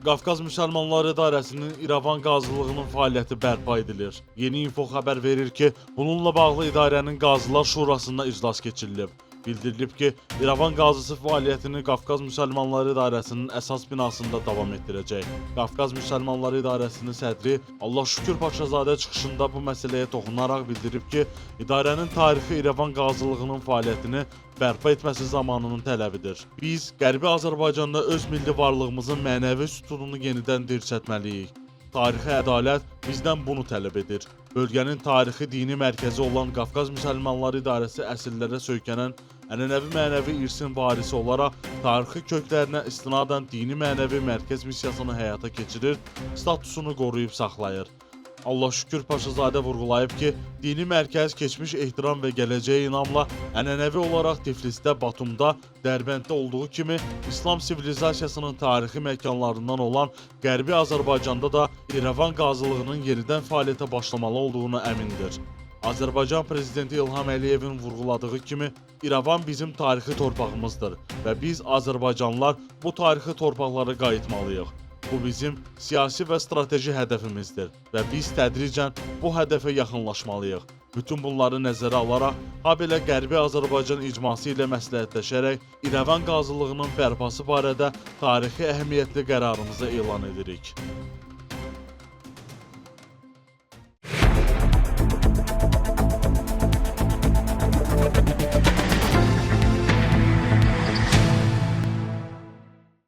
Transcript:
Qafqaz Müsəlmanları İdarəsinin İrəvan qazılığının fəaliyyəti bərpa edilir. Yeni info xəbər verir ki, bununla bağlı idarənin Qazılar Şurasında iclas keçirilib. Bildirilib ki, İrəvan qazısı fəaliyyətini Qafqaz Müsəlmanları İdarəsinin əsas binasında davam etdirəcək. Qafqaz Müsəlmanları İdarəsinin sədri Allah Şükür Paşazadə çıxışında bu məsələyə toxunaraq bildirib ki, idarənin tarixi İrəvan qazılığının fəaliyyətini bərpa etməsi zamanının tələbidir. Biz Qərbi Azərbaycanda öz milli varlığımızın mənəvi sütununu yenidən dirçətməliyik. Tarixi ədalət bizdən bunu tələb edir. Bölgənin tarixi dini mərkəzi olan Qafqaz Müsəlmanları İdarəsi əsrlərə söykənən ənənəvi mənəvi irsin varisi olaraq tarixi köklərinə istinadən dini mənəvi mərkəz missiyasını həyata keçirir, statusunu qoruyub saxlayır. Allah Şükür Paşazadə vurğulayıb ki, dini mərkəz keçmiş ehtiram və gələcəyə inamla ənənəvi olaraq Tiflisdə, Batumda, Dərbənddə olduğu kimi İslam sivilizasiyasının tarixi məkanlarından olan Qərbi Azərbaycanda da İrəvan qazılığının yenidən fəaliyyətə başlamalı olduğuna əmindir. Azərbaycan Prezidenti İlham Əliyevin vurğuladığı kimi, İrəvan bizim tarixi torpağımızdır və biz Azərbaycanlılar bu tarixi torpaqlara qayıtmalıyıq. Bu bizim siyasi və strateji hədəfimizdir və biz tədricən bu hədəfə yaxınlaşmalıyıq. Bütün bunları nəzərə alaraq, habelə Qərbi Azərbaycan icması ilə məsləhətləşərək İrəvan qazılığının bərpası barədə tarixi əhəmiyyətli qərarımızı elan edirik.